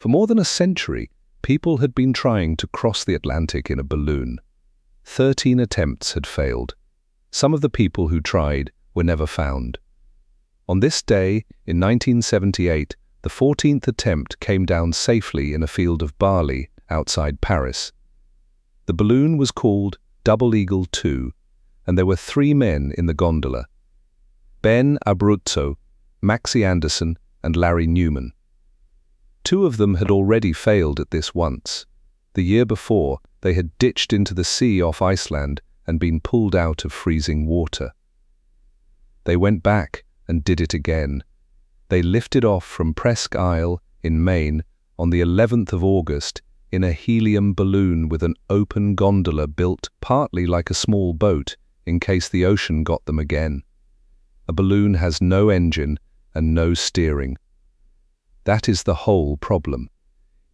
For more than a century, people had been trying to cross the Atlantic in a balloon. 13 attempts had failed. Some of the people who tried were never found. On this day, in 1978, the 14th attempt came down safely in a field of barley outside Paris. The balloon was called Double Eagle 2, and there were 3 men in the gondola: Ben Abruzzo, Maxie Anderson, and Larry Newman. 2 of them had already failed at this once. The year before, they had ditched into the sea off Iceland and been pulled out of freezing water. They went back and did it again. They lifted off from Presque Isle in Maine on the 11th of August in a helium balloon with an open gondola built partly like a small boat in case the ocean got them again. A balloon has no engine and no steering. That is the whole problem.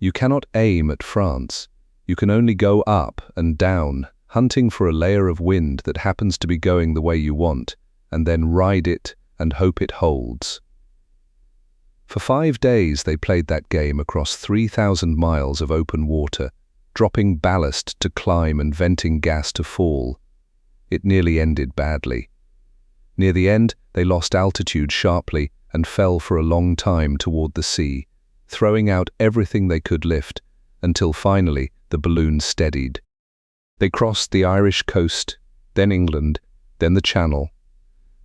You cannot aim at France. You can only go up and down, hunting for a layer of wind that happens to be going the way you want, and then ride it and hope it holds. For 5 days they played that game across 3,000 miles of open water, dropping ballast to climb and venting gas to fall. It nearly ended badly. Near the end, they lost altitude sharply and fell for a long time toward the sea, throwing out everything they could lift, until finally the balloon steadied. They crossed the Irish coast, then England, then the Channel.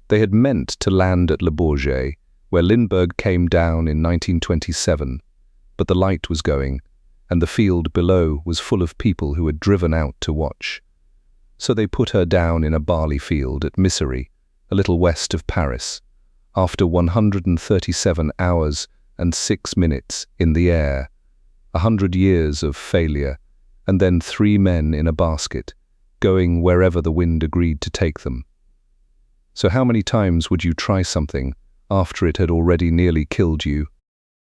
They had meant to land at Le Bourget, where Lindbergh came down in 1927, but the light was going, and the field below was full of people who had driven out to watch. So they put her down in a barley field at Misery, a little west of Paris, after 137 hours and 6 minutes in the air, 100 years of failure, and then 3 men in a basket, going wherever the wind agreed to take them. So how many times would you try something after it had already nearly killed you